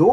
2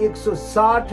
$160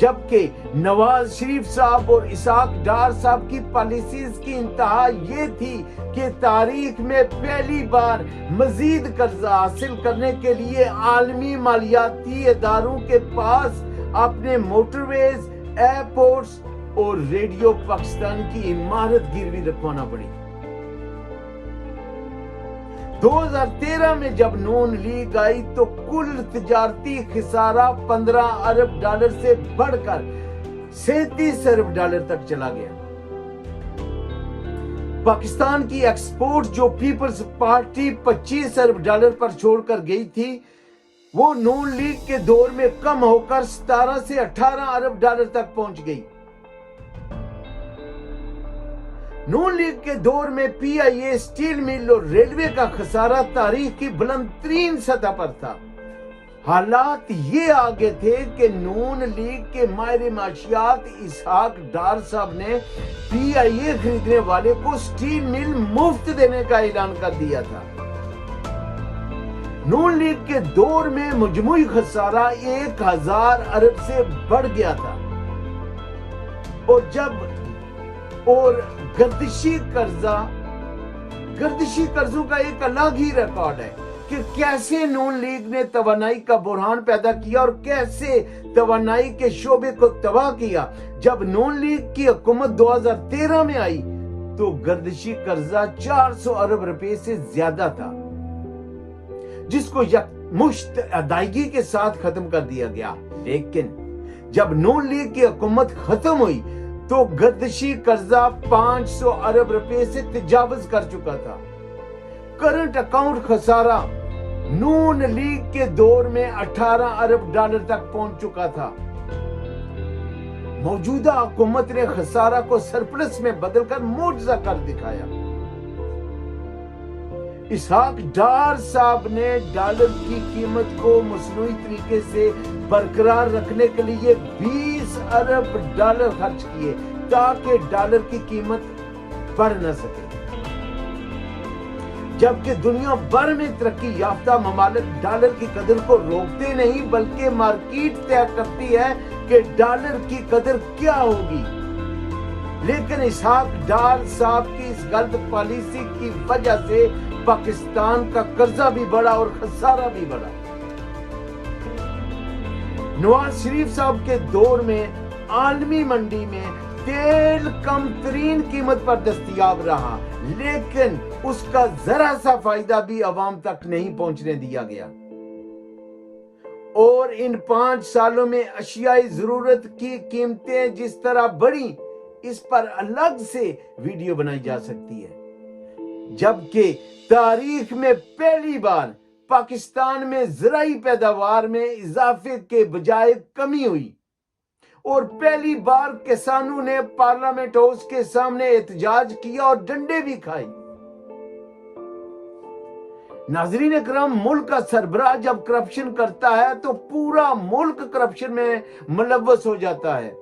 جبکہ نواز شریف صاحب اور اسحاق ڈار صاحب کی پالیسیز کی انتہا یہ تھی کہ تاریخ میں پہلی بار مزید قرضہ حاصل کرنے کے لیے عالمی مالیاتی اداروں کے پاس اپنے موٹر ویز، ایئرپورٹس اور ریڈیو پاکستان کی عمارت گروی رکھوانا پڑی۔ 2013 میں جب نون لیگ آئی تو کل تجارتی خسارہ 15 ارب ڈالر سے بڑھ کر 37 ارب ڈالر تک چلا گیا۔ پاکستان کی ایکسپورٹ جو پیپلز پارٹی 25 ارب ڈالر پر چھوڑ کر گئی تھی، وہ نون لیگ کے دور میں کم ہو کر 17 سے 18 ارب ڈالر تک پہنچ گئی۔ نون لیگ کے دور میں پی آئی اے، اسٹیل مل اور ریلوے کا خسارہ تاریخ کی بلند ترین سطح پر تھا۔ حالات یہ آگے تھے کہ نون لیگ کے ماہر معاشیات اسحاق ڈار صاحب نے پی آئی اے خریدنے والے کو اسٹیل مل مفت دینے کا اعلان کر دیا تھا۔ نون لیگ کے دور میں مجموعی خسارہ 1000 ارب سے بڑھ گیا تھا، اور گردشی قرضوں کا ایک الگ ہی ریکارڈ ہے کہ کیسے نون لیگ نے توانائی کا بحران پیدا کیا اور کیسے توانائی کے شعبے کو تباہ کیا۔ جب نون لیگ کی حکومت 2013 میں آئی تو گردشی قرضہ 400 ارب روپے سے زیادہ تھا، جس کو یکمشت ادائیگی کے ساتھ ختم کر دیا گیا۔ لیکن جب نون لیگ کی حکومت ختم ہوئی تو گردشی قرضہ 500 ارب روپے سے تجاوز کر چکا تھا۔ کرنٹ اکاؤنٹ خسارہ نون لیگ کے دور میں 18 ارب ڈالر تک پہنچ چکا تھا۔ موجودہ حکومت نے خسارہ کو سرپلس میں بدل کر معجزہ کر دکھایا۔ اسحاق ڈار صاحب نے ڈالر کی قیمت کو مصنوعی طریقے سے برقرار رکھنے کے لیے 20 ارب ڈالر خرچ کیے تاکہ ڈالر کی قیمت بڑھ نہ سکے، جبکہ دنیا بھر میں ترقی یافتہ ممالک ڈالر کی قدر کو روکتے نہیں بلکہ مارکیٹ طے کرتی ہے کہ ڈالر کی قدر کیا ہوگی۔ لیکن اسحاق ڈار صاحب کی اس غلط پالیسی کی وجہ سے پاکستان کا قرضہ بھی بڑھا اور خسارہ بھی بڑھا۔ نواز شریف صاحب کے دور میں عالمی منڈی میں تیل کم ترین قیمت پر دستیاب رہا، لیکن اس کا ذرا سا فائدہ بھی عوام تک نہیں پہنچنے دیا گیا، اور ان 5 سالوں میں اشیاء ضرورت کی قیمتیں جس طرح بڑھی اس پر الگ سے ویڈیو بنائی جا سکتی ہے۔ جبکہ تاریخ میں پہلی بار پاکستان میں زرعی پیداوار میں اضافے کے بجائے کمی ہوئی، اور پہلی بار کسانوں نے پارلیمنٹ ہاؤس کے سامنے احتجاج کیا اور ڈنڈے بھی کھائے۔ ناظرین اکرام، ملک کا سربراہ جب کرپشن کرتا ہے تو پورا ملک کرپشن میں ملوث ہو جاتا ہے۔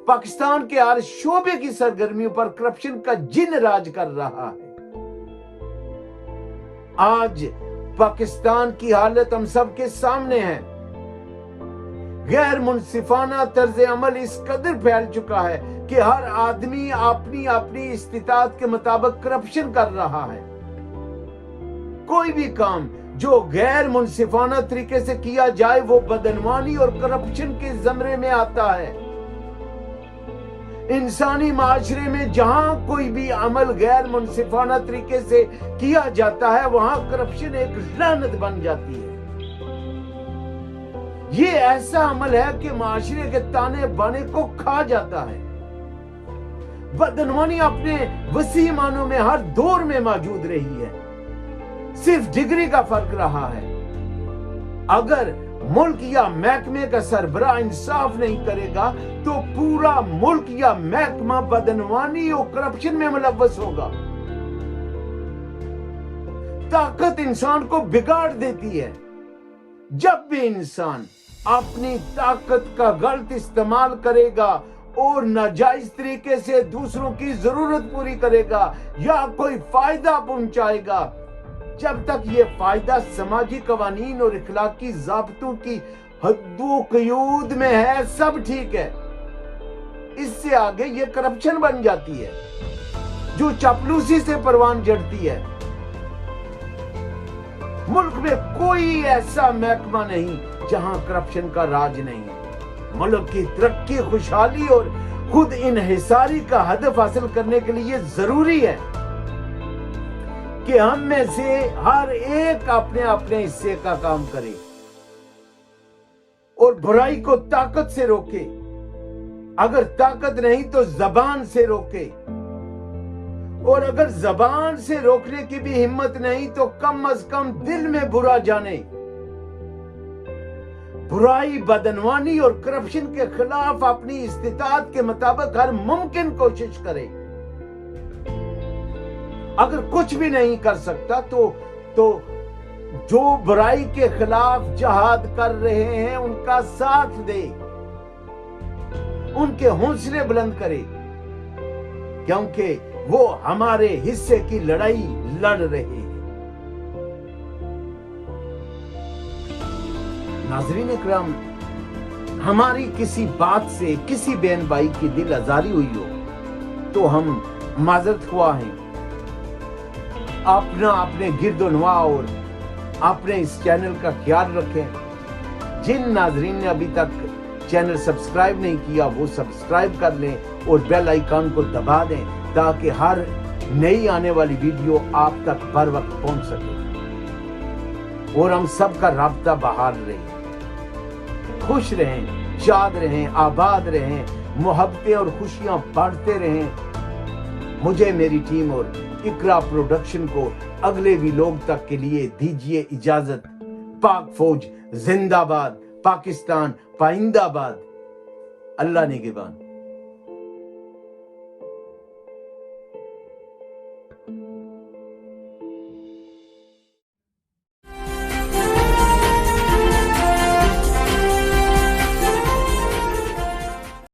پاکستان کے ہر شعبے کی سرگرمیوں پر کرپشن کا جن راج کر رہا ہے۔ آج پاکستان کی حالت ہم سب کے سامنے ہے۔ غیر منصفانہ طرز عمل اس قدر پھیل چکا ہے کہ ہر آدمی اپنی استطاعت کے مطابق کرپشن کر رہا ہے۔ کوئی بھی کام جو غیر منصفانہ طریقے سے کیا جائے وہ بدعنوانی اور کرپشن کے زمرے میں آتا ہے۔ انسانی معاشرے میں جہاں کوئی بھی عمل غیر منصفانہ طریقے سے کیا جاتا ہے وہاں کرپشن ایک لعنت بن جاتی ہے۔ یہ ایسا عمل ہے کہ معاشرے کے تانے بانے کو کھا جاتا ہے۔ بدعنوانی اپنے وسیع معنوں میں ہر دور میں موجود رہی ہے، صرف ڈگری کا فرق رہا ہے۔ اگر ملک یا محکمے کا سربراہ انصاف نہیں کرے گا تو پورا ملک یا محکمہ بدعنوانی اور کرپشن میں ملوث ہوگا۔ طاقت انسان کو بگاڑ دیتی ہے۔ جب بھی انسان اپنی طاقت کا غلط استعمال کرے گا اور ناجائز طریقے سے دوسروں کی ضرورت پوری کرے گا یا کوئی فائدہ پہنچائے گا، جب تک یہ فائدہ سماجی قوانین اور اخلاقی ضابطوں کی حدود قیود میں ہے، سب ٹھیک ہے، اس سے آگے یہ کرپشن بن جاتی ہے جو چاپلوسی سے پروان چڑھتی ہے۔ ملک میں کوئی ایسا محکمہ نہیں جہاں کرپشن کا راج نہیں ہے۔ ملک کی ترقی، خوشحالی اور خود انحصاری کا ہدف حاصل کرنے کے لیے ضروری ہے کہ ہم میں سے ہر ایک اپنے اپنے حصے کا کام کرے اور برائی کو طاقت سے روکے۔ اگر طاقت نہیں تو زبان سے روکے، اور اگر زبان سے روکنے کی بھی ہمت نہیں تو کم از کم دل میں برا جانے، برائی، بدعنوانی اور کرپشن کے خلاف اپنی استطاعت کے مطابق ہر ممکن کوشش کرے۔ اگر کچھ بھی نہیں کر سکتا تو جو برائی کے خلاف جہاد کر رہے ہیں ان کا ساتھ دے، ان کے حوصلے بلند کرے، کیونکہ وہ ہمارے حصے کی لڑائی لڑ رہے ہیں۔ ناظرین اکرام، ہماری کسی بات سے کسی بہن بھائی کی دل آزاری ہوئی ہو تو ہم معذرت خواہ ہیں۔ اپنے گرد و نواح اور اپنے اس چینل کا خیال رکھیں۔ جن ناظرین نے ابھی تک چینل سبسکرائب نہیں کیا وہ سبسکرائب کر لیں اور بیل آئیکن کو دبا دیں تاکہ ہر نئی آنے والی ویڈیو آپ تک بر وقت پہنچ سکے اور ہم سب کا رابطہ بحال رہے۔ خوش رہیں، شاد رہیں، آباد رہیں، محبتیں اور خوشیاں بانٹتے رہیں۔ مجھے، میری ٹیم اور اقرا پروڈکشن کو اگلے ویلاگ تک کے لیے دیجیے اجازت۔ پاک فوج زندہ باد، پاکستان پائندہ باد۔ اللہ نگہبان۔